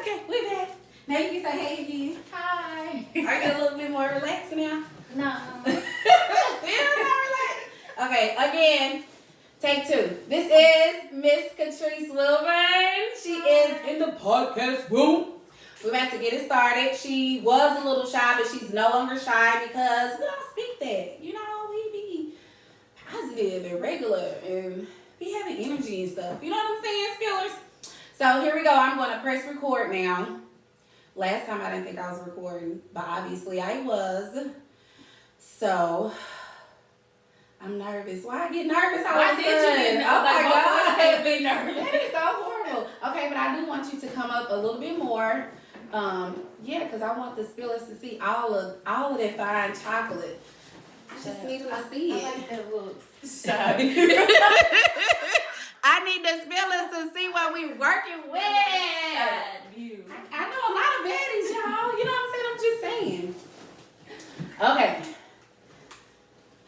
Okay, we're back. Now you can say hey again. Hi. Are you a little bit more relaxed now? No. Still not relaxed? Okay, again, take two. This is Miss Catrice Wilburn. She is in the podcast room. We're about to get it started. She was a little shy, but she's no longer shy because we don't speak that. You know, we be positive and regular and be having energy and stuff. You know what I'm saying, Spillers? So here we go. I'm going to press record now. Last time I didn't think I was recording, but obviously I was. So I'm nervous. Why I get nervous all Why of a did you sudden? get nervous? Oh my Like, God. can't be nervous. That is so horrible. Okay, but I do want you to come up a little bit more. Yeah, because I want the Spillers to see all of that fine chocolate. I just need them to see it. I like that looks. I need the Spillers to see what we working with. I know a lot of baddies, y'all. You know what I'm saying? I'm just saying. Okay.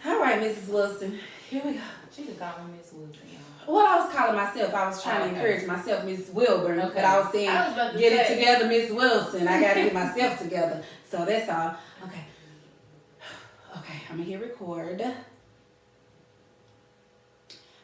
All right, Mrs. Wilson. Here we go. She could call me Miss Wilson, y'all. What I was calling myself, I was trying to encourage myself, Miss Wilburn. Okay. But I was saying, I was about to get it say. together, Miss Wilson. I got to get myself together. So that's all. Okay. Okay, I'm going to hit record.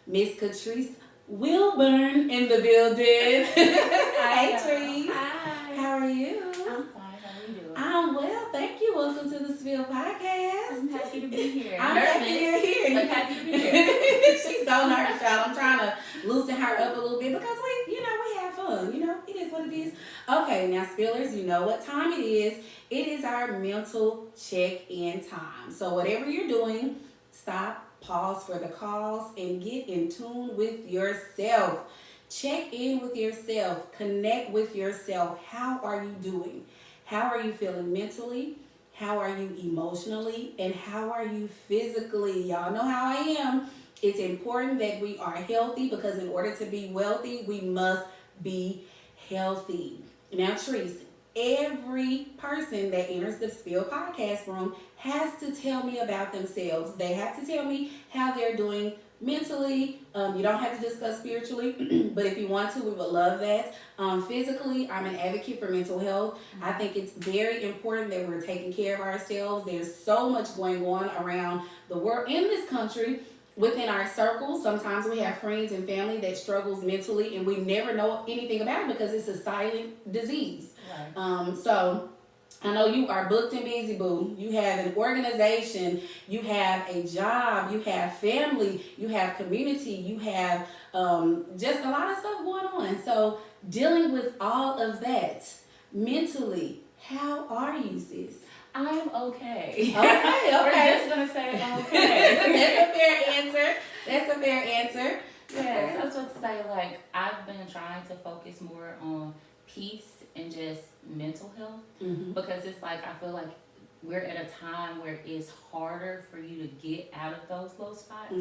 Miss Catrice Wilburn in the building. Hey, Trees. Hi. How are you? I'm fine. How are you doing? I'm well, thank you. Welcome to the Spill Podcast. I'm happy to be here. I'm happy you're here. But happy to be here. She's so nervous, y'all. I'm trying to loosen her up a little bit because we have fun. It is what it is. Okay, now Spillers, you know what time it is. It is our mental check-in time. So whatever you're doing, stop, pause for the calls, and get in tune with yourself. Check in with yourself. Connect with yourself. How are you doing? How are you feeling mentally? How are you emotionally? And how are you physically? Y'all know how I am. It's important that we are healthy because in order to be wealthy, we must be healthy. Now, Trees, every person that enters the Spill Podcast room has to tell me about themselves. They have to tell me how they're doing mentally. You don't have to discuss spiritually, but if you want to, we would love that. Physically, I'm an advocate for mental health. I think it's very important that we're taking care of ourselves. There's so much going on around the world, in this country, within our circles. Sometimes we have friends and family that struggles mentally, and we never know anything about it because it's a silent disease. Right. So I know you are booked and busy, boo. You have an organization, you have a job, you have family, you have community, you have just a lot of stuff going on. So dealing with all of that mentally, how are you, sis? I'm okay. Okay. We're just going to say okay. That's a fair answer. Yes, I was supposed to say, like, I've been trying to focus more on peace and just mental health because it's like, I feel like we're at a time where it's harder for you to get out of those low spots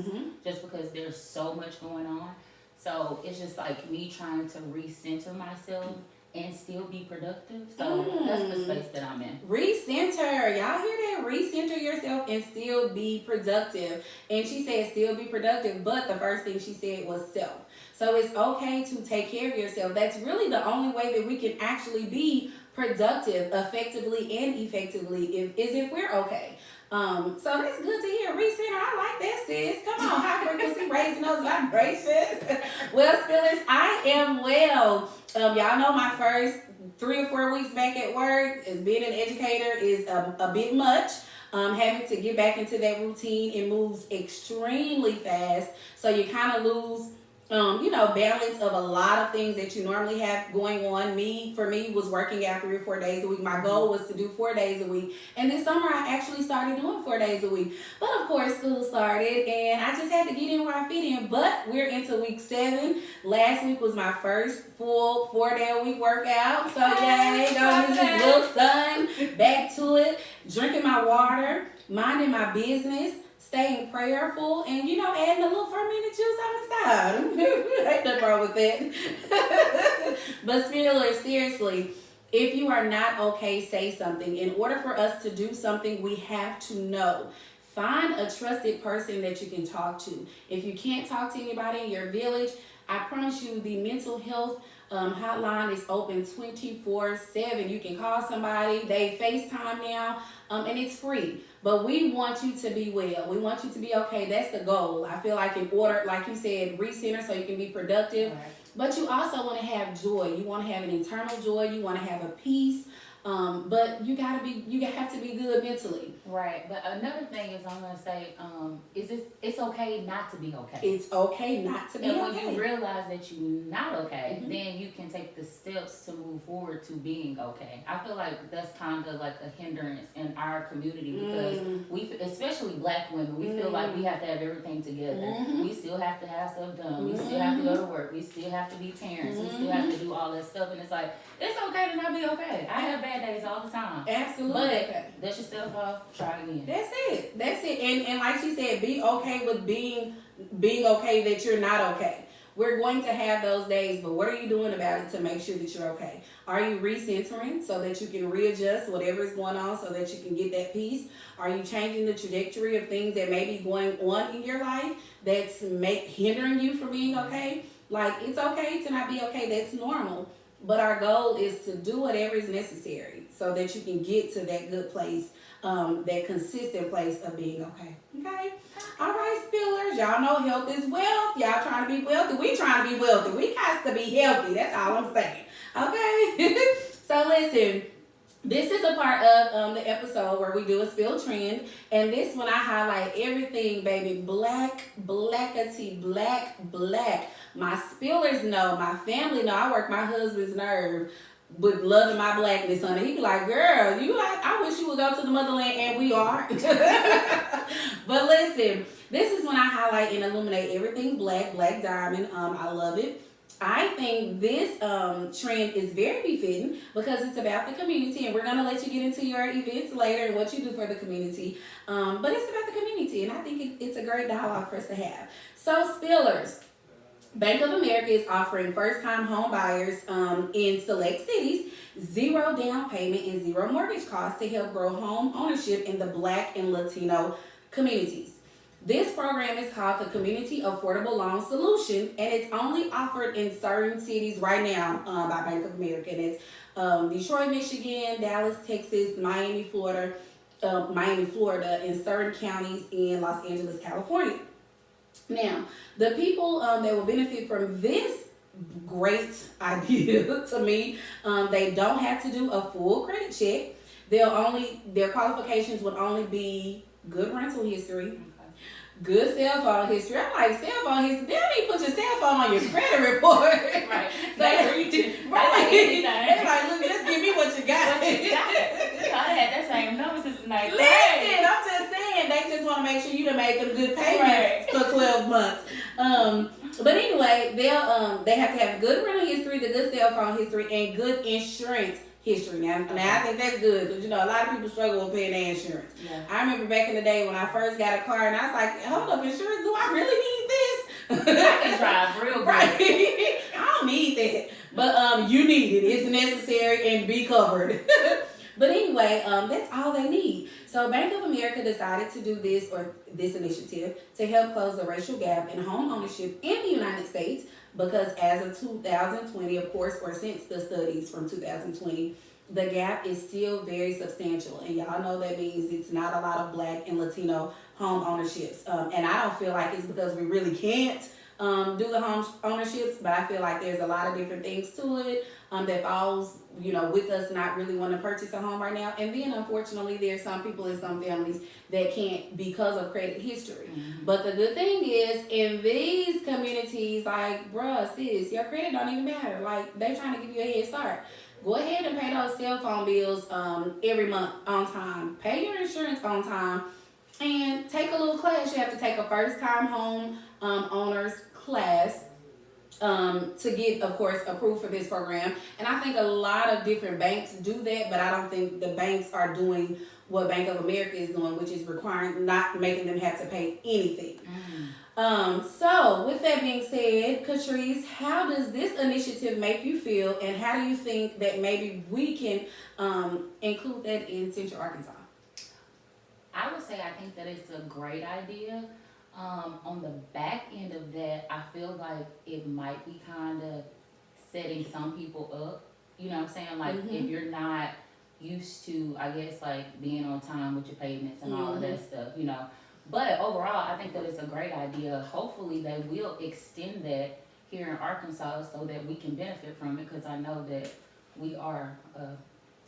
just because there's so much going on. So it's just like me trying to recenter myself and still be productive. So that's the space that I'm in. Recenter. Y'all hear that? Recenter yourself and still be productive. And she said still be productive, but the first thing she said was self. So it's okay to take care of yourself. That's really the only way that we can actually be productive effectively and effectively is if we're okay. So that's good to hear. Recenter, I like that, sis. Come on, high frequency, raising those vibrations. Well, Spillers, I am well. Y'all know my first 3 or 4 weeks back at work as being an educator is a bit much. Having to get back into that routine, it moves extremely fast. So you kind of lose balance of a lot of things that you normally have going on. For me, was working out 3 or 4 days a week. My goal was to do 4 days a week. And this summer, I actually started doing 4 days a week. But of course, school started, and I just had to get in where I fit in. But we're into week 7. Last week was my first full 4-day-a-week workout. So, yay, go Mrs. Wilson. Back to it. Drinking my water. Minding my business. Staying prayerful and, adding a little fermented juice on the side. Ain't nothing wrong with that. But seriously, if you are not okay, say something. In order for us to do something, we have to know. Find a trusted person that you can talk to. If you can't talk to anybody in your village, I promise you the mental health Hotline is open 24/7. You can call somebody. They FaceTime now, and it's free. But we want you to be well. We want you to be okay. That's the goal. I feel like in order, like you said, recenter so you can be productive. Right. But you also want to have joy. You want to have an internal joy. You want to have a peace. But you have to be good mentally. Right. But another thing is I'm gonna say, is it's okay not to be okay. It's okay not to be And okay. when you realize that you're not okay, Mhm. then you can take the steps to move forward to being okay. I feel like that's kind of like a hindrance in our community because we, especially black women, we feel like we have to have everything together. Mhm. We still have to have stuff done. We still have to go to work. We still have to be parents. We still have to do all that stuff. And it's like, it's okay to not be okay. I have bad days all the time. Absolutely. But Okay. dust yourself off, try again. That's it. That's it. And like she said, be okay with being okay that you're not okay. We're going to have those days, but what are you doing about it to make sure that you're okay? Are you recentering so that you can readjust whatever is going on so that you can get that peace? Are you changing the trajectory of things that may be going on in your life that's hindering you from being okay? Like, it's okay to not be okay. That's normal. But our goal is to do whatever is necessary so that you can get to that good place, that consistent place of being okay. Okay? All right, spillers. Y'all know health is wealth. Y'all trying to be wealthy. We trying to be wealthy. We got to be healthy. That's all I'm saying. Okay? So listen. This is a part of the episode where we do a spill trend. And this one I highlight everything, baby. Blackity, black. My spillers know, my family know. I work my husband's nerve with loving my blackness on it. He be like, girl, I wish you would go to the motherland, and we are. But listen, this is when I highlight and illuminate everything black diamond. I love it. I think this trend is very befitting because it's about the community, and we're going to let you get into your events later and what you do for the community. But it's about the community, and I think it's a great dialogue for us to have. So, spillers. Bank of America is offering first-time home buyers in select cities zero down payment and zero mortgage costs to help grow home ownership in the Black and Latino communities. This program is called the Community Affordable Loan Solution, and it's only offered in certain cities right now by Bank of America. And it's Detroit, Michigan, Dallas, Texas, Miami, Florida, and certain counties in Los Angeles, California. Now, the people that will benefit from this great idea to me, they don't have to do a full credit check. Their qualifications would only be good rental history, good cell phone history. I'm like, cell phone history? They don't even put your cell phone on your credit report. Right. So they reaching. Right. They're like, look, just give me what you got. I had that same number since the night. Listen, I'm just saying, they just want to make sure you done made them good payments for 12 months. But anyway, they have to have good rental history, the good cell phone history, and good insurance history. Now I think that's good because, a lot of people struggle with paying their insurance. Yeah. I remember back in the day when I first got a car and I was like, hold up, insurance, do I really need this? I can drive real good. Right. I don't need that. But you need it. It's necessary and be covered. But anyway, that's all they need. So Bank of America decided to do this initiative to help close the racial gap in home ownership in the United States because as of 2020, of course, or since the studies from 2020, the gap is still very substantial. And y'all know that means it's not a lot of Black and Latino home ownerships. And I don't feel like it's because we really can't do the home ownerships, but I feel like there's a lot of different things to it that falls, with us not really wanting to purchase a home right now. And then, unfortunately, there's some people in some families that can't because of credit history. Mm-hmm. But the good thing is, in these communities, like, bruh, sis, your credit don't even matter. Like, they're trying to give you a head start. Go ahead and pay those cell phone bills every month on time. Pay your insurance on time. And take a little class. You have to take a first-time home owners class to get, of course, approved for this program. And I think a lot of different banks do that, but I don't think the banks are doing what Bank of America is doing, which is not making them have to pay anything. Mm-hmm. So with that being said, Catrice, how does this initiative make you feel, and how do you think that maybe we can include that in Central Arkansas? I would say I think that it's a great idea. On the back end of that, I feel like it might be kind of setting some people up. You know what I'm saying? Like Mm-hmm. if you're not used to, I guess, like being on time with your payments and all of that stuff, you know. But overall, I think that it's a great idea. Hopefully, they will extend that here in Arkansas so that we can benefit from it, because I know that we are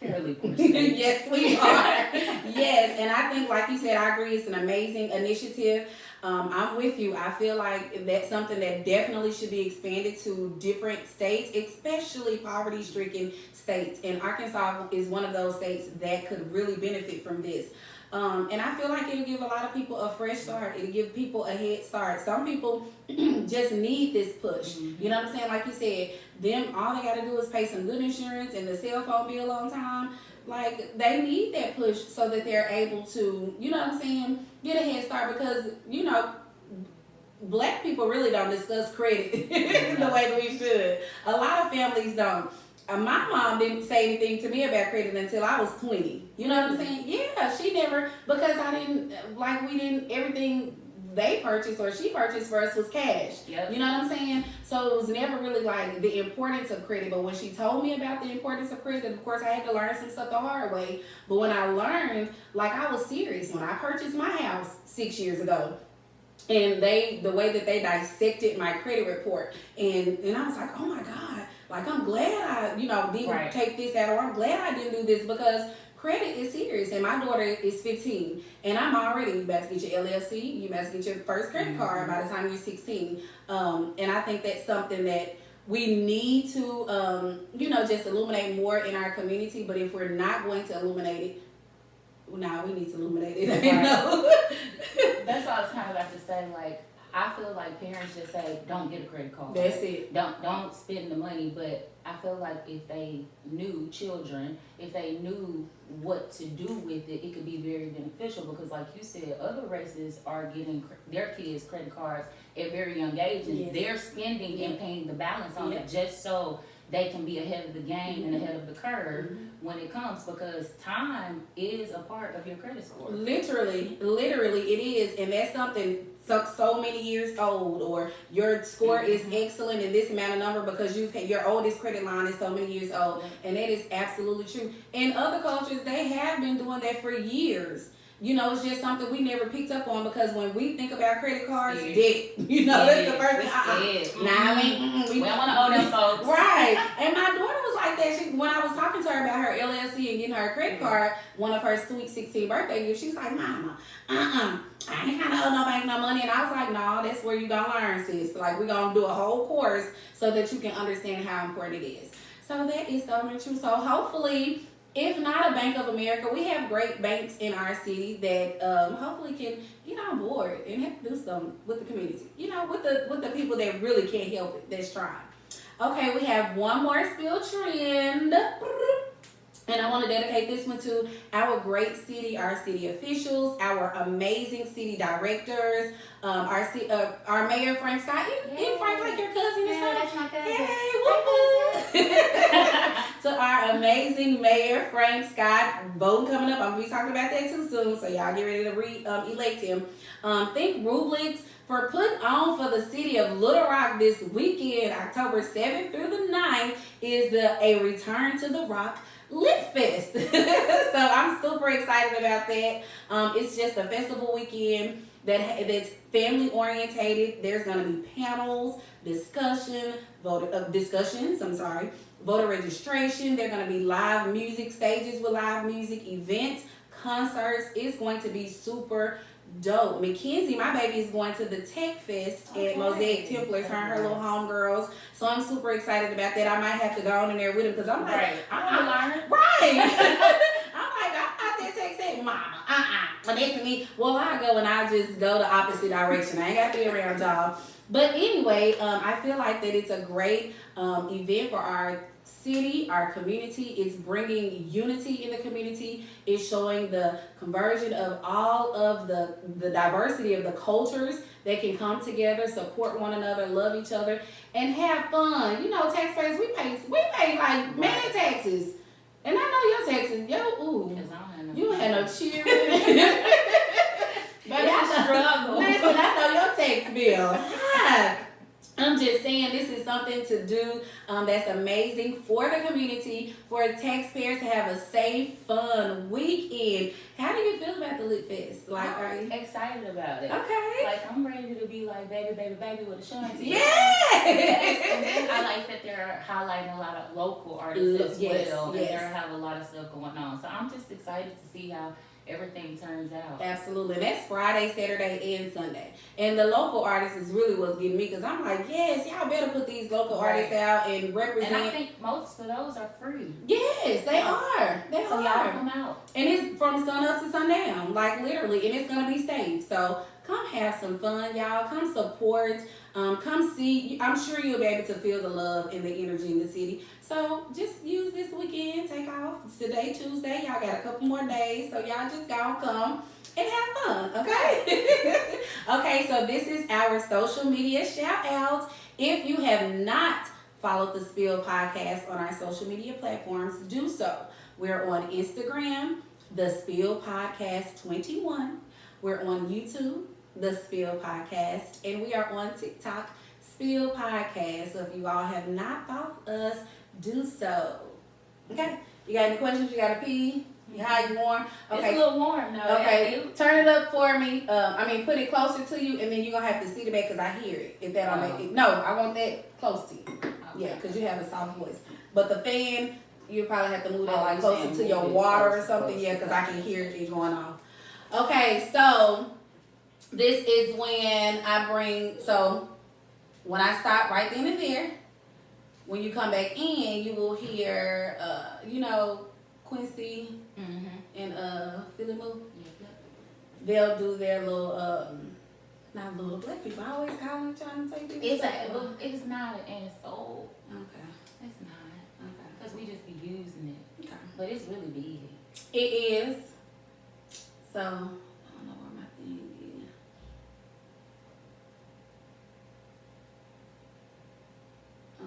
fairly poor state. Yes, we are. Yes, and I think, like you said, I agree. It's an amazing initiative. I'm with you. I feel like that's something that definitely should be expanded to different states, especially poverty-stricken states. And Arkansas is one of those states that could really benefit from this. And I feel like it'll give a lot of people a fresh start. It'll give people a head start. Some people just need this push. Mm-hmm. You know what I'm saying? Like you said, them all they gotta do is pay some good insurance and the cell phone bill on time. Like they need that push so that they're able to, you know what I'm saying, get a head start, because you know, Black people really don't discuss credit the way that we should. A lot of families don't. My mom didn't say anything to me about credit until I was 20. You know what I'm saying? Yeah, she never, because we didn't, everything they purchased or she purchased for us was cash. Yep. You know what I'm saying? So it was never really like the importance of credit. But when she told me about the importance of credit, of course I had to learn some stuff the hard way. But when I learned, like I was serious. When I purchased my house 6 years ago, and the way that they dissected my credit report, and I was like, oh my God, like I'm glad I, didn't take this out, or I'm glad I didn't do this, because credit is serious. And my daughter is 15, and I'm already, you about to get your LLC, you about to get your first credit card by the time you're 16. And I think that's something that we need to, just illuminate more in our community. But if we're not going to illuminate it, we need to illuminate it. Right. You know? That's what I was kind of about to say. Like, I feel like parents just say, "Don't get a credit card." That's it. Don't spend the money. But I feel like if they knew if they knew what to do with it, it could be very beneficial. Because, like you said, other races are getting their kids credit cards at very young ages, and they're spending and paying the balance on it just so they can be ahead of the game and ahead of the curve when it comes, because time is a part of your credit score. Literally it is, and that's something so many years old, or your score is excellent in this amount of number because your oldest credit line is so many years old, and that is absolutely true. In other cultures, they have been doing that for years. It's just something we never picked up on, because when we think about credit cards, debt. That's the first thing. We don't want to owe them folks. Right. And my daughter was like that. When I was talking to her about her LLC and getting her a credit card, one of her sweet 16th birthday gifts, she was like, "Mama, I ain't gonna owe nobody no money." And I was like, "No, that's where you gonna learn, sis. Like, we're gonna do a whole course so that you can understand how important it is." So that is so true. So hopefully, if not a Bank of America, we have great banks in our city that hopefully can get on board and have to do something with the community. With the people that really can't help it, that's trying. Okay, we have one more spill trend. And I want to dedicate this one to our great city, our city officials, our amazing city directors, our mayor, Frank Scott. Isn't Frank like your cousin or something? That's my cousin. Hey, to our amazing mayor, Frank Scott. Voting coming up. I'm going to be talking about that too soon, so y'all get ready to elect him. Think Rublix for putting on for the city of Little Rock this weekend, October 7th through the 9th, is a Return to the Rock Lit Fest. So I'm super excited about that. It's just a festival weekend that's family orientated. There's going to be panels, discussions, voter registration. There are going to be live music, stages with live music, events, concerts. It's going to be super dope. Mackenzie, my baby, is going to the Tech Fest at Mosaic Templars, her and her little homegirls. So I'm super excited about that. I might have to go on in there with him, because I'm like, I'm learning. Right. I'm like, I'm out there texting, "Mama, But next to me, well, I go and I just go the opposite direction. I ain't got to be around y'all." But anyway, I feel like that it's a great event for our city, our community. It's bringing unity in the community. It's showing the conversion of all of the diversity of the cultures that can come together, support one another, love each other, and have fun. Taxpayers, we pay like mad taxes. And I know your taxes, you had no children. But I struggle. Listen, I know your tax bill. Hi. I'm just saying this is something to do that's amazing for the community, for taxpayers to have a safe, fun weekend. How do you feel about the Lit Fest? Like, are you excited about it? Okay. Like, I'm ready to be like baby, baby, baby with a shanty. Yes! And then I like that they're highlighting a lot of local artists as well. And they have a lot of stuff going on. So I'm just excited to see how everything turns out. Absolutely. And that's Friday, Saturday, and Sunday. And the local artists is really what's getting me because I'm like, yes, y'all better put these local artists out and represent. And I think most of those are free. Yes, they are. They so are. Y'all come out. And it's from sun up to sundown, like literally, and it's gonna be safe. So come have some fun, y'all. Come support. Come see. I'm sure you'll be able to feel the love and the energy in the city. So just use this weekend. Take off. Today, Tuesday. Y'all got a couple more days. So y'all just gonna come and have fun, okay? Okay, so this is our social media shout out. If you have not followed the Spill Podcast on our social media platforms, do so. We're on Instagram, the Spill Podcast 21. We're on YouTube, the Spill Podcast, and we are on TikTok, Spill Podcast. So if you all have not followed us, do so. Okay? You got any questions? You got to pee? You hot, you warm? Okay. It's a little warm though. Okay. Turn it up for me. Put it closer to you, and then you're going to have to see the back because I hear it. If that don't make it. No, I want that close to you. Okay. Yeah, because you have a soft voice. But the fan, you probably have to move that like closer to your water or something. Yeah, because I can hear it going off. Okay, so this is when when I stop right then and there, when you come back in, you will hear, Quincy and Philly Moo. They'll do their little, not little black people. I always call them trying to take people. It's not an insult. Okay. It's not. Okay. Because we just be using it. Okay. But it's really big. It is. So, I don't know where my thing is.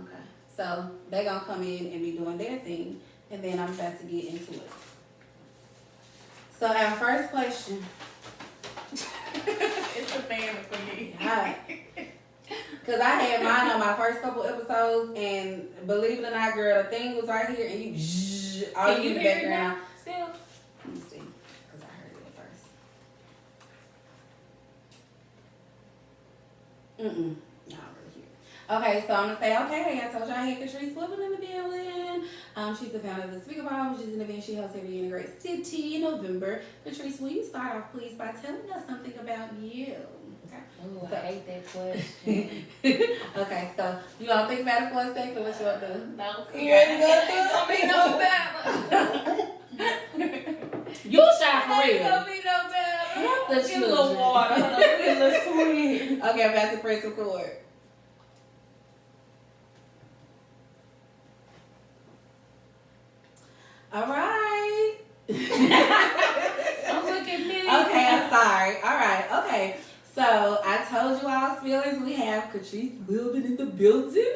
Okay. So, they're going to come in and be doing their thing. And then I'm about to get into it. So, our first question. It's a family for me. Alright. Because I had mine on my first couple episodes, and believe it or not, girl, the thing was right here, and you all you in the background. Still. Let me see, because I heard it first. No, I don't really hear it. Okay, so I'm going to say, okay, I told you I had Catrice Wilson in the building. She's the founder of the Speaker Ball, which is an event she hosts every year in a great city in November. Catrice, will you start off, please, by telling us something about you? Okay. Oh, I hate that question. Okay, so you all think about it for a second. What you want to do? No. You ready to go Ain't gonna be no better. You shy for real. Ain't gonna be no better. Help the Get a little children. water. Get a little sweet. Okay, I'm about to press record. All right. Don't look at me. Okay, I'm sorry. All right, okay. So I told you all spillers, we have Catrice Wilson in the building.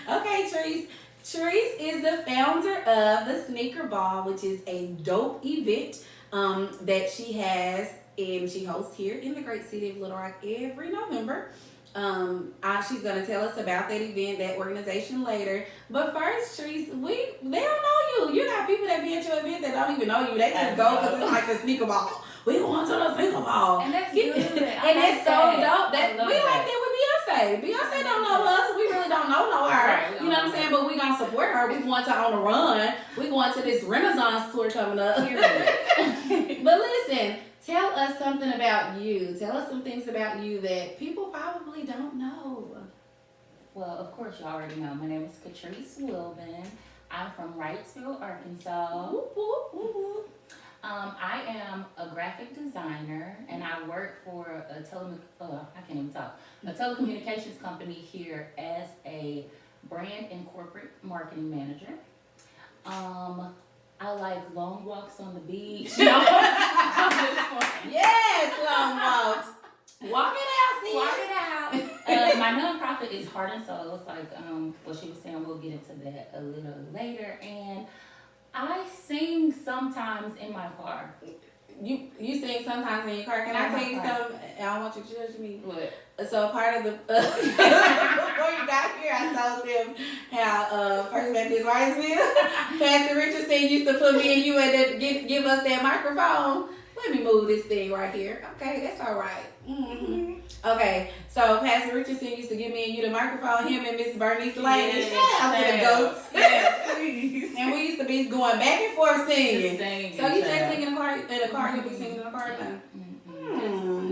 Okay, Treese. Treese is the founder of the Sneaker Ball, which is a dope event that she has and she hosts here in the great city of Little Rock every November. She's gonna tell us about that event, that organization later. But first, Treese, they don't know you. You got people that be at your event that don't even know you. They just go because it's like the Sneaker Ball. We going to the Sneaker Ball. And that's good. And that's so dope. We like that with Beyonce. Beyonce don't know us. We really don't know her. Right, you know what I'm saying? But we gonna support her. We going to On the Run. We going to this Renaissance tour coming up. But listen, tell us something about you. Tell us some things about you that people probably don't know. Well, of course you already know. My name is Catrice Wilson. I'm from Wrightsville, Arkansas. Whoop, whoop, whoop, whoop. I am a graphic designer, and I work for a telecommunications company here as a brand and corporate marketing manager. I like long walks on the beach. Yes, long walks. Walk it out, sis. Walk it out. My nonprofit is Heart and Soul. It's like what she was saying. We'll get into that a little later. And I sing sometimes in my car. you sing sometimes in your car. Can I tell you something? I don't want you to judge me. What? So part of the before you got here, I told them how First Baptist Wrightsville, Pastor Richardson used to put me and you at give us that microphone. Let me move this thing right here. Okay, that's all right. Mm-hmm. Okay, so Pastor Richardson used to give me and you the microphone. Him and Miss Bernice Lane. Yes, Shout out to the goats. Yes, please. And we used to be going back and forth singing. Singing, So you just child. sing in the car? In the car, you'll be singing in the car now.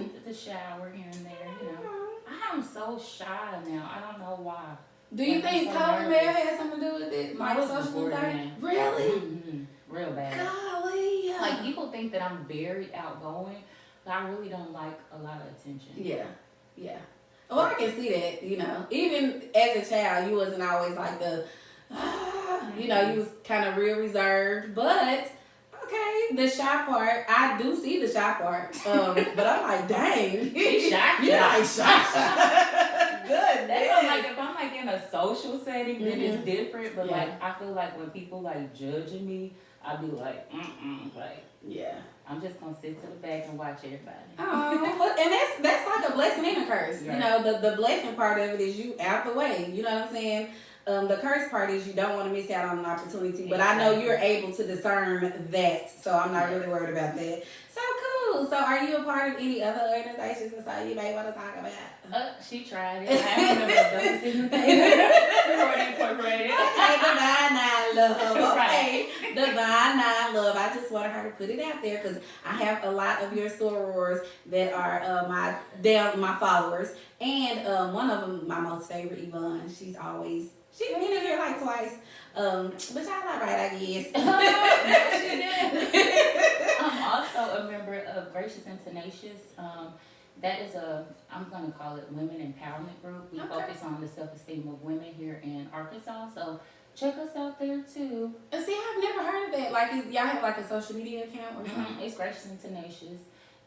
Just the shower here and there, you know. I'm so shy now. I don't know why. Do you Like, think I'm so COVID may have nervous. had something to do with it? No, Like it was social before anxiety? then. Really? Real bad. Golly. Like, people think that I'm very outgoing, but I really don't like a lot of attention. Yeah. Well, I can see that, you know. Even as a child, you wasn't always like the, you know, you was kind of real reserved. But, okay, the shy part, I do see the shy part. But I'm like, dang. She's shy. You like shy. Good. That's why, like, if I'm like in a social setting, then it's Mhm. different. But Yeah. like, I feel like when people like judging me, I'd be like, like Yeah. I'm just gonna sit to the back and watch everybody. Oh, but and that's like a blessing and a curse. Right. You know, the blessing part of it is you out the way. You know what I'm saying? The curse part is you don't want to miss out on an opportunity. But I know you're able to discern that, so I'm not really worried about that. So cool. So are you a part of any other organizations that you may want to talk about? She tried it. I haven't never done it. Incorporated. Okay, Divine Nine Love. Okay, Right. Divine Nine Love. I just wanted her to put it out there because I have a lot of your sorors that are my followers, and one of them, my most favorite, Yvonne. She's been in here like twice. But y'all all right, I guess. I'm also a member of Gracious and Tenacious. That is I'm going to call it Women Empowerment Group. We Okay. focus on the self-esteem of women here in Arkansas. So check us out there too. See, I've never heard of that. Like, y'all have like a social media account or something? It's Gracious and Tenacious.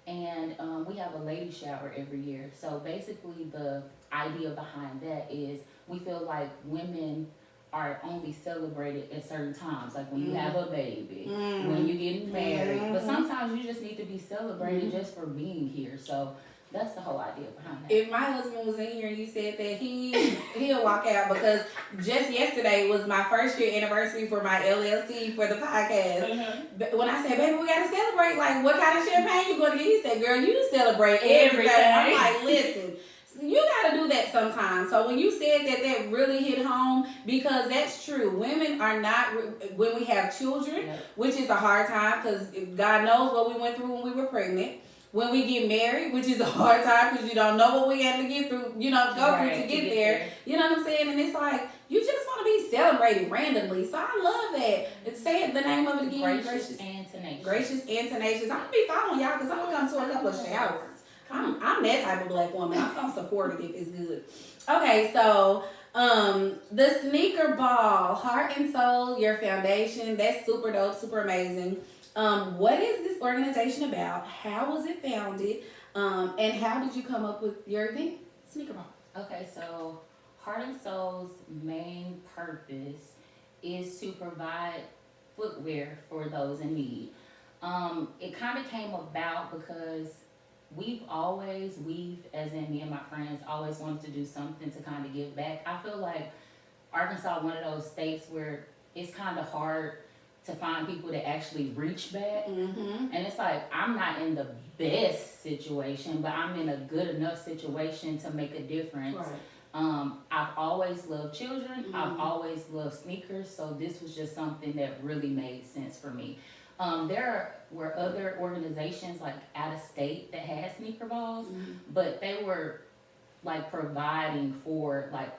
And we have a lady shower every year. So basically the idea behind that is we feel like women are only celebrated at certain times, like when you have a baby, when you're getting married. But sometimes you just need to be celebrated just for being here. So that's the whole idea behind that. If my husband was in here and you said that, he'll walk out because just yesterday was my first year anniversary for my LLC for the podcast. But when I said, baby, we gotta celebrate, like what kind of champagne you gonna get? He said, girl, you celebrate everything. I'm like, listen. You gotta do that sometimes. So when you said that really hit home, because that's true. Women are not, when we have children, which is a hard time because God knows what we went through when we were pregnant. When we get married, which is a hard time because you don't know what we had to get through, go through to get there. You know what I'm saying? And it's like, you just want to be celebrated randomly. So I love that. Say the name of it again. Gracious and Tenacious. Gracious and Tenacious. I'm going to be following y'all because I'm going to come to a couple of showers. I'm that type of black woman. I'm gonna support it if it's good. Okay, so the Sneaker Ball, Heart and Soul, your foundation, that's super dope, super amazing. What is this organization about? How was it founded? And how did you come up with your event, Sneaker Ball? Okay, so Heart and Soul's main purpose is to provide footwear for those in need. It kind of came about because we've as in me and my friends, always wanted to do something to kind of give back. I feel like Arkansas, one of those states where it's kind of hard to find people to actually reach back. And it's like, I'm not in the best situation, but I'm in a good enough situation to make a difference. Right. I've always loved children. I've always loved sneakers. So this was just something that really made sense for me. There were other organizations like out of state that had sneaker balls, but they were like providing for like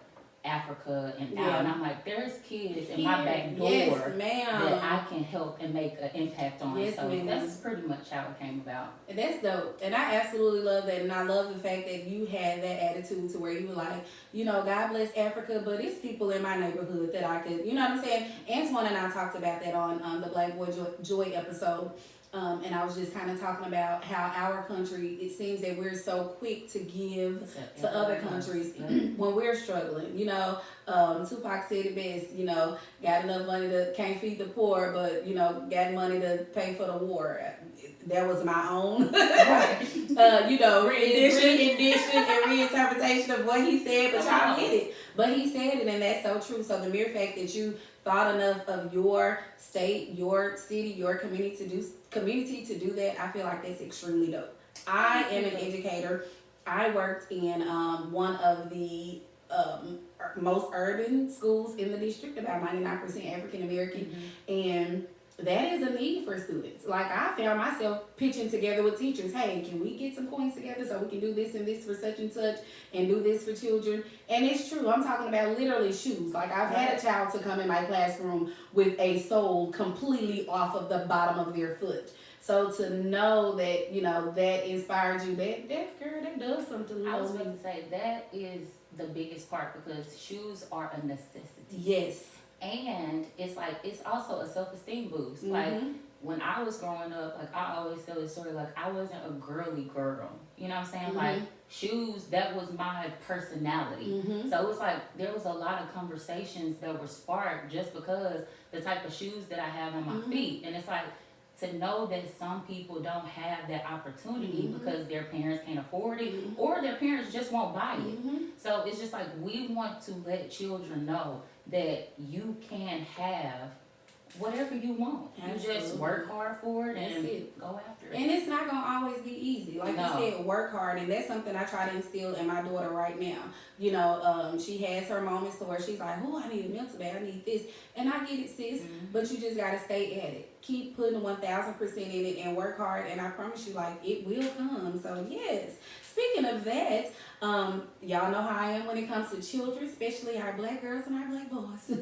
Africa and out. And I'm like, there's kids in my back door that I can help and make an impact on. Yes, so ma'am. that's pretty much how it came about. That's dope. And I absolutely love that. And I love the fact that you had that attitude to where you were like, God bless Africa, but it's people in my neighborhood that I could, you know what I'm saying? Antoine and I talked about that on the Black Boy Joy episode. And I was just kind of talking about how our country, it seems that we're so quick to give to other countries when we're struggling. You know, Tupac said it best, you know, got enough money to, can't feed the poor, but, you know, got money to pay for the war. That was my own, you know, rendition and reinterpretation of what he said, but y'all get it. But he said it, and that's so true. So the mere fact that you thought enough of your state, your city, your community to do that, I feel like that's extremely dope. I am an educator. I worked in one of the most urban schools in the district, about 99% African American, and that is a need for students. Like, I found myself pitching together with teachers, hey, can we get some coins together so we can do this and this for such and such and do this for children? And it's true. I'm talking about literally shoes. Like, I've had a child to come in my classroom with a sole completely off of the bottom of their foot. So to know that, you know, that inspired you, that girl, that does something. I was about to say, that is the biggest part, because shoes are a necessity. Yes. And it's like, it's also a self-esteem boost. Like, when I was growing up, like, I always tell this story, like, I wasn't a girly girl. You know what I'm saying? Like, shoes, that was my personality. So it was like, there was a lot of conversations that were sparked just because the type of shoes that I have on my feet. And it's like, to know that some people don't have that opportunity because their parents can't afford it, or their parents just won't buy it. So it's just like, we want to let children know that you can have whatever you want. Absolutely. You just work hard for it and go after it. And it's not going to always be easy. Like you said, work hard. And that's something I try to instill in my daughter right now. You know, she has her moments to where she's like, oh, I need a mental day. I need this. And I get it, sis. But you just got to stay at it. Keep putting 1,000% in it and work hard. And I promise you, like, it will come. So, yes. Speaking of that, y'all know how I am when it comes to children, especially our black girls and our black boys.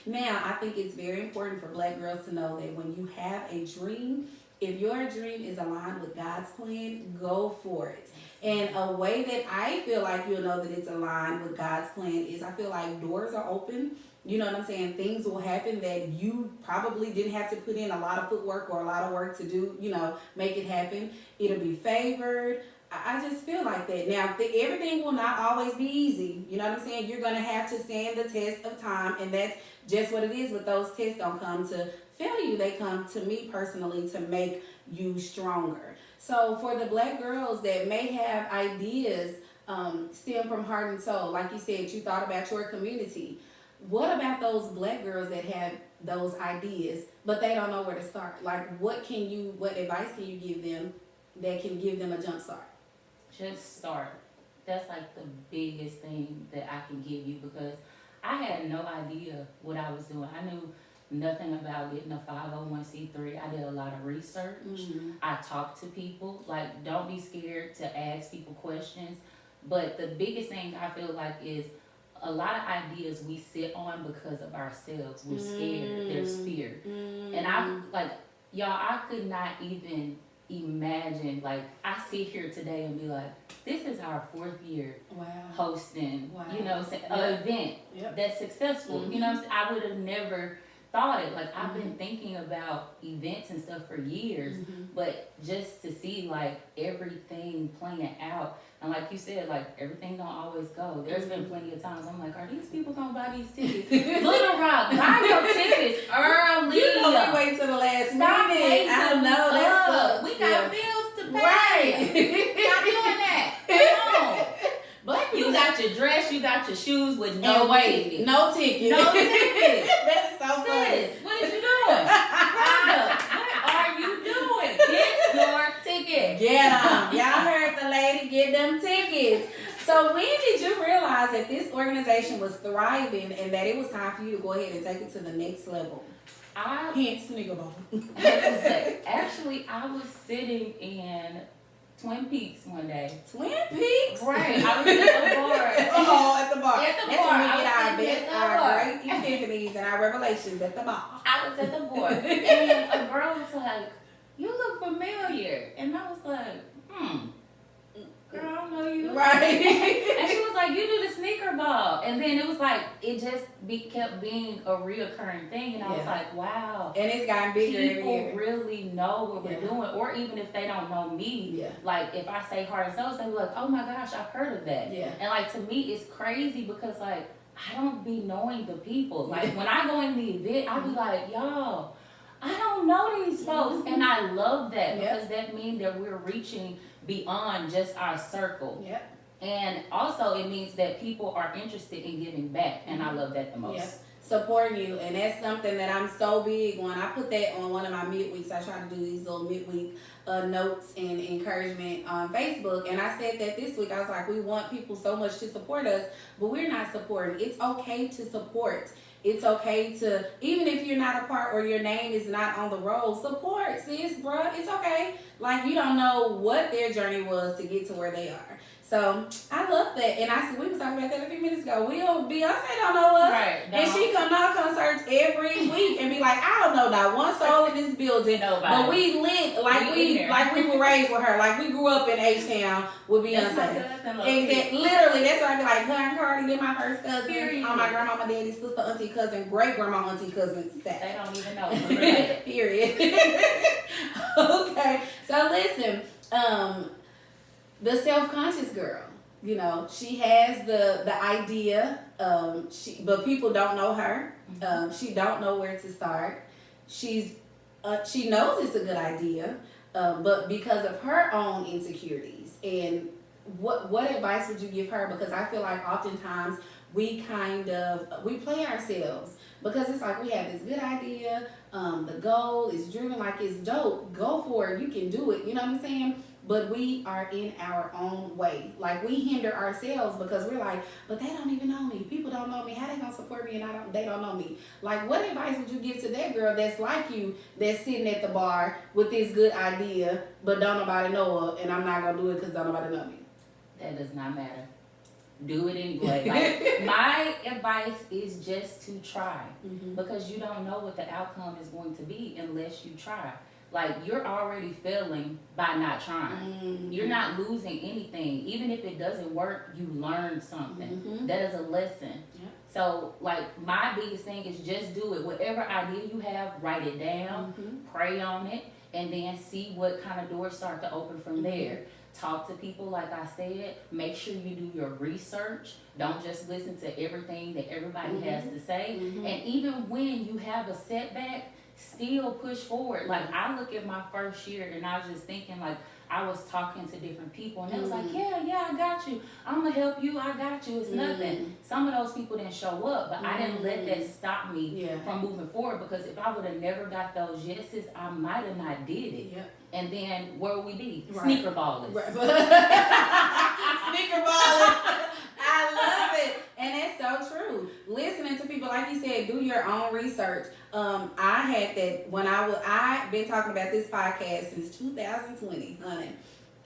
Now, I think it's very important for black girls to know that when you have a dream, if your dream is aligned with God's plan, go for it. And a way that I feel like you'll know that it's aligned with God's plan is, I feel like doors are open. You know what I'm saying? Things will happen that you probably didn't have to put in a lot of footwork or a lot of work to do, you know, make it happen. It'll be favored. I just feel like that. Now, everything will not always be easy. You know what I'm saying? You're going to have to stand the test of time, and that's just what it is. But those tests don't come to fail you. They come to me personally to make you stronger. So for the black girls that may have ideas stem from heart and soul, like you said, you thought about your community. What about those black girls that have those ideas, but they don't know where to start? Like, what advice can you give them that can give them a jump start? Just start. That's like the biggest thing that I can give you, because I had no idea what I was doing. I knew nothing about getting a 501c3. I did a lot of research. I talked to people. Like, don't be scared to ask people questions. But the biggest thing I feel like is, a lot of ideas we sit on because of ourselves. We're scared. There's fear. And I could not even imagine, like, I sit here today and be like, this is our 4th year hosting, you know, an event that's successful. You know what I'm saying? I would have never thought it. Like, I've been thinking about events and stuff for years, but just to see, like, everything playing out, and like you said, like, everything don't always go. There's been plenty of times I'm like, are these people gonna buy these tickets? Little Rock, buy your tickets early. You know, we wait till the last minute. I know that's we got bills to pay. Stop doing that. Come on. But you got your dress, you got your shoes with no ticket. No ticket. No ticket. That is so funny. What are you doing? Rhonda, what are you doing? Get your ticket. Get them. Y'all heard the lady, get them tickets. So when did you realize that this organization was thriving and that it was time for you to go ahead and take it to the next level? Hence, nigga ball. Actually, I was sitting in Twin Peaks one day. Twin Peaks? Right. I was at the bar. At the bar. At the That's bar. when we get our great epiphanies and our revelations at the bar. I was at the bar. And a girl was like, you look familiar. And I was like, girl, I don't know you. Right. And she was like, you do the sneaker ball. And then it was like, it just kept being a reoccurring thing. And I was like, wow. And it's gotten bigger every People year. really know what we're doing. Or even if they don't know me, like if I say Heart and Souls, they be like, oh my gosh, I've heard of that. Yeah. And like to me, it's crazy because like, I don't be knowing the people. Like when I go in the event, I be like, y'all, I don't know these folks. And I love that because that means that we're reaching beyond just our circle. Yep. And also it means that people are interested in giving back. And I love that the most. Yep. Supporting you, and that's something that I'm so big on. I put that on one of my midweeks. I try to do these little midweek notes and encouragement on Facebook, and I said that this week. I was like, we want people so much to support us, but we're not supporting. It's okay to support. It's okay to, even if you're not a part or your name is not on the roll, support, sis, bruh. It's okay. Like, you don't know what their journey was to get to where they are. So I love that, and I said we was talking about that a few minutes ago. Beyonce don't know us, right? And she come to our concerts every week and be like, I don't know not one soul in this building, but we lit like we were raised with her, like we grew up in H-Town with Beyonce. Exactly, literally. That's why I be like, her and Cardi, they're my first cousins. On my grandma, my daddy, sister, auntie, cousin, great grandma, auntie, cousin. They don't even know. Period. Okay, so listen. The self-conscious girl, you know, she has the idea, but people don't know her. She don't know where to start. She knows it's a good idea, but because of her own insecurities. And what advice would you give her? Because I feel like oftentimes we play ourselves because it's like we have this good idea, the goal is driven, like it's dope. Go for it. You can do it. You know what I'm saying? But we are in our own way. Like we hinder ourselves because we're like, but they don't even know me. People don't know me. How they gonna support me and they don't know me? Like what advice would you give to that girl that's like you, that's sitting at the bar with this good idea, but don't nobody know her, and I'm not gonna do it because don't nobody know me? That does not matter. Do it anyway. Like my advice is just to try, because you don't know what the outcome is going to be unless you try. Like you're already failing by not trying. You're not losing anything. Even if it doesn't work, you learned something. That is a lesson. So like my biggest thing is just do it. Whatever idea you have, write it down, pray on it, and then see what kind of doors start to open from there. Talk to people, like I said. Make sure you do your research. Don't just listen to everything that everybody has to say. And even when you have a setback, still push forward. Like I look at my first year and I was just thinking, like I was talking to different people and they was like, yeah, I got you. I'm gonna help you. I got you. It's nothing. Some of those people didn't show up, but I didn't let that stop me from moving forward, because if I would have never got those yeses, I might have not did it. And then where would we be? Sneaker ballers. Sneaker ballers. I love it. And that's so true. Listening to people, like you said, do your own research. I had that when I've been talking about this podcast since 2020, honey.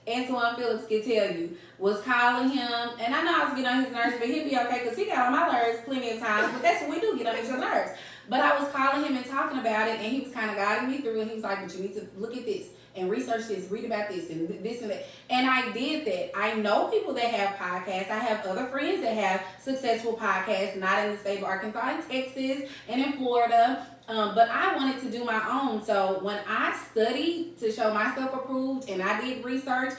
Antoine Phillips can tell you, was calling him, and I know I was getting on his nerves, but he'd be okay because he got on my nerves plenty of times, but that's what we do, get on each other's nerves. But I was calling him and talking about it, and he was kind of guiding me through it. He was like, but you need to look at this and research this, read about this and this and that. And I did that. I know people that have podcasts. I have other friends that have successful podcasts, not in the state of Arkansas, in Texas, and in Florida. But I wanted to do my own. So when I studied to show myself approved and I did research,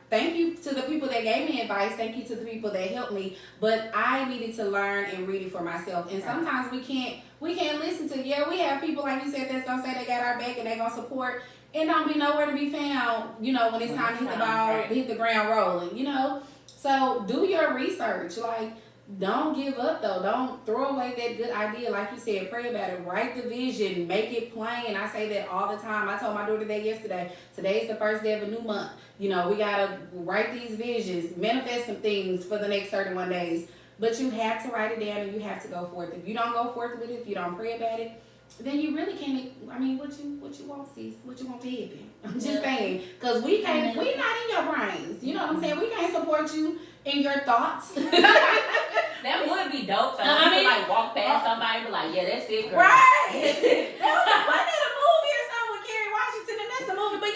thank you to the people that gave me advice. Thank you to the people that helped me. But I needed to learn and read it for myself. And sometimes we can't listen to, we have people, like you said, that's going to say they got our back and they're going to support. And don't be nowhere to be found, when it's time to hit the ball, hit the ground rolling, So do your research. Like, don't give up, though. Don't throw away that good idea. Like you said, pray about it. Write the vision. Make it plain. I say that all the time. I told my daughter that yesterday. Today's the first day of a new month. We got to write these visions, manifest some things for the next 31 days. But you have to write it down and you have to go forth. If you don't go forth with it, if you don't pray about it, then you really can't. I mean, what you won't see, what you won't be happy. I'm just saying, because we not in your brains. You know what I'm saying? We can't support you in your thoughts. That would be dope. So I mean, like walk past somebody and be like, yeah, that's it, girl. Right. Wasn't it a movie or something with Kerry Washington? And that's a movie, but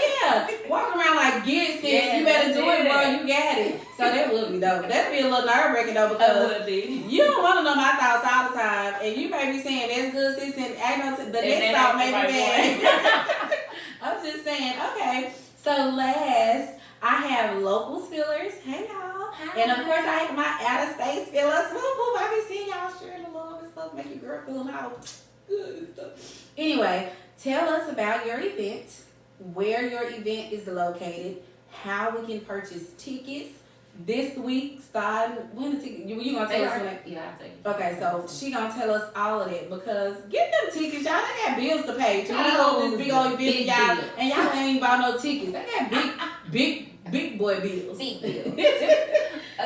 walking around like, get it, sis. You better do it, bro. You got it. So that would be dope. That'd be a little nerve-wracking though, because would be. you don't want to know my thoughts all the time, and you may be saying that's good, sis, and ain't no the next thought may be bad. I'm just saying, okay. So last, I have local spillers. Hey y'all. Hi. And of course, I have my out-of-state spillers. I be seeing y'all sharing the love and stuff, make your girl feel how good and stuff. Anyway, tell us about your event, where your event is located, how we can purchase tickets. This week, starting when the ticket, you gonna tell us when? Yeah, I'll tell you. Okay, so she gonna tell us all of that, because get them tickets, y'all. They got bills to pay. We hold this big old event, y'all, and y'all ain't even bought no tickets. They got big boy bills. Big bills.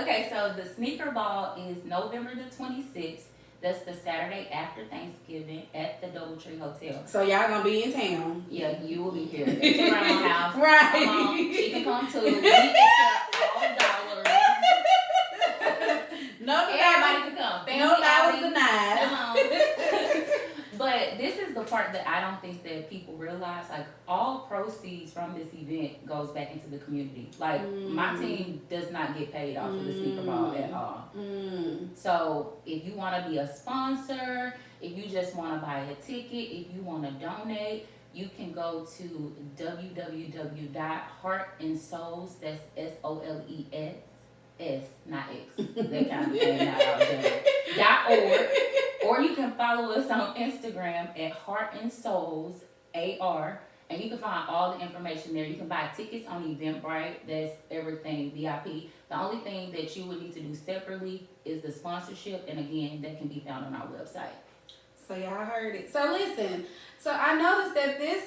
Okay, so the sneaker ball is November the 26th. That's the Saturday after Thanksgiving at the Doubletree Hotel. So y'all gonna be in town. Yeah, you will be here at your grandma's house. Right. Come on, she can come too. We accept all dollars. No, everybody can come. Family no dollars outing. denied. But this is the part that I don't think that people realize. Like, all proceeds from this event goes back into the community. Like, my team does not get paid off of the sneaker ball at all. So if you want to be a sponsor, if you just want to buy a ticket, if you want to donate, you can go to www.heartandsouls, that's SOLES, not X. That kind of thing, not all that. .org. Or you can follow us on Instagram at Heart and Souls AR, and you can find all the information there. You can buy tickets on Eventbrite. That's everything VIP. The only thing that you would need to do separately is the sponsorship, and again, that can be found on our website. So y'all heard it. So listen. So I noticed that this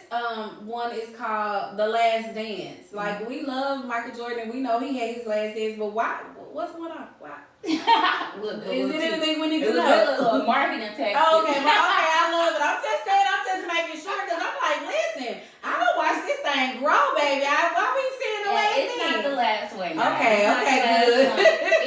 one is called The Last Dance. Like, we love Michael Jordan. We know he had his last dance, but why? What's going on? Why? Is it anything we need to know? It's a little marketing tactic. Oh, okay, well, okay, I love it. I'm just saying, I'm just making sure, because I'm like, listen, I don't watch this thing grow, baby. Why we saying the last It's dance? not the last one. Guys. Okay, good.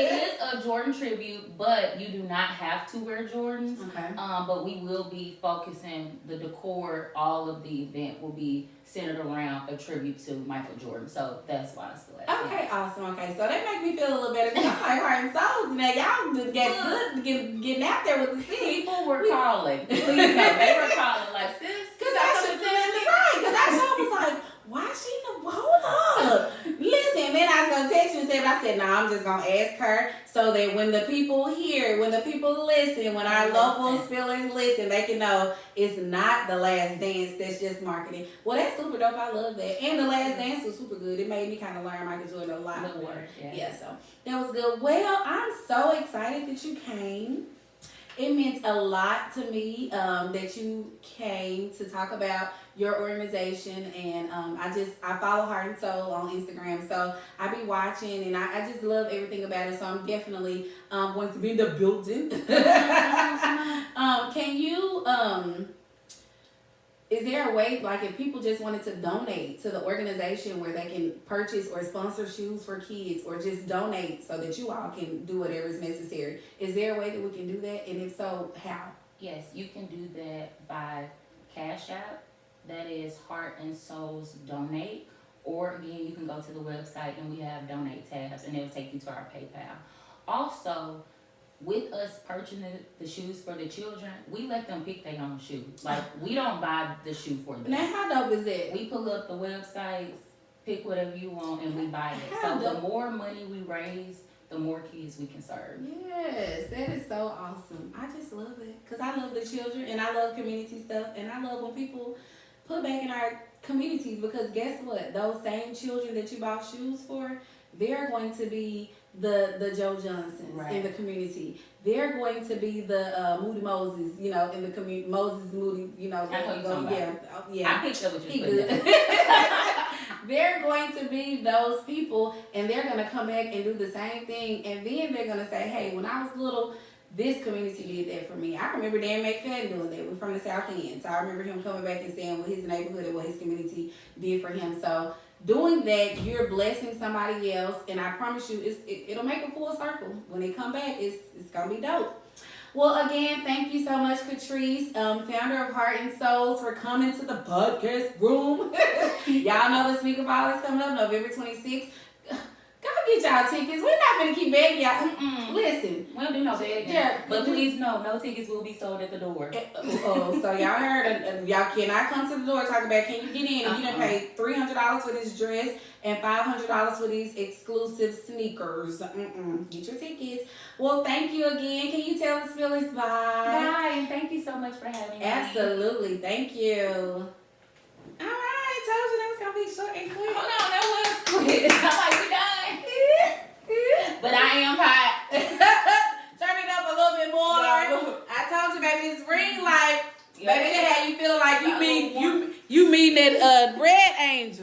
It is a Jordan tribute, but you do not have to wear Jordans. Okay. But we will be focusing the decor. All of the event will be centered around a tribute to Michael Jordan. So that's why it's the last. Okay, awesome. Okay, so that makes me feel a little better. I'm like Heart and Souls, man. Y'all just get good getting out there with the city. People were calling. Please no, they were calling like, sis, because I was like, why she hold up? Listen, then I was gonna text you and say, but I said, no, I'm just gonna ask her so that when the people hear, when the people listen, when our local spillers listen, they can know it's not The Last Dance. That's just marketing. Well, that's super dope. I love that. And The Last Dance was super good. It made me kind of learn Michael Jordan a lot more. Yeah, so that was good. Well, I'm so excited that you came. It meant a lot to me that you came to talk about your organization, and I follow Heart and Soul on Instagram, so I be watching, and I just love everything about it. So I'm definitely going to be in the building. Can you is there a way, like, if people just wanted to donate to the organization where they can purchase or sponsor shoes for kids, or just donate so that you all can do whatever is necessary? Is there a way that we can do that? And if so, how? Yes, you can do that by Cash App. That is Heart and Souls Donate. Or again, you can go to the website and we have donate tabs, and it'll take you to our PayPal. Also, with us purchasing the shoes for the children, we let them pick their own shoe. Like, we don't buy the shoe for them. Now, how dope is that? We pull up the websites, pick whatever you want, and we buy it. So the more money we raise, the more kids we can serve. Yes, that is so awesome. I just love it, because I love the children, and I love community stuff, and I love when people put back in our communities, because guess what? Those same children that you bought shoes for, they're going to be the Joe Johnsons in the community. They're going to be the Moody Moses, in the community. Moses Moody, I picked up what you put. They're going to be those people, and they're going to come back and do the same thing, and then they're going to say, hey, when I was little, this community did that for me. I remember Dan McFadden doing that. We're from the South End, so I remember him coming back and saying what his neighborhood and what his community did for him. So doing that, you're blessing somebody else, and I promise you, it'll make a full circle. When they come back, it's gonna be dope. Well, again, thank you so much, Catrice, founder of Heart and Souls, for coming to the podcast room. Y'all know the Speaker Ball is coming up November 26th. God get y'all tickets. We're not gonna keep begging y'all. Mm-mm. Listen. We don't do no begging. Yeah. But please no tickets will be sold at the door. So y'all heard, and y'all cannot come to the door talking about, can you get in? And you done paid $300 for this dress and $500 for these exclusive sneakers. Get your tickets. Well, thank you again. Can you tell us, Phyllis, bye? Bye, and thank you so much for having me. Absolutely. Thank you. All right. Told you that was going to be short and quick. Hold on, that was quick. I'm like, we done. But I am hot. Turn it up a little bit more. No. I told you, baby, this ring light, Yeah. baby, that how you feel like you mean that red angel.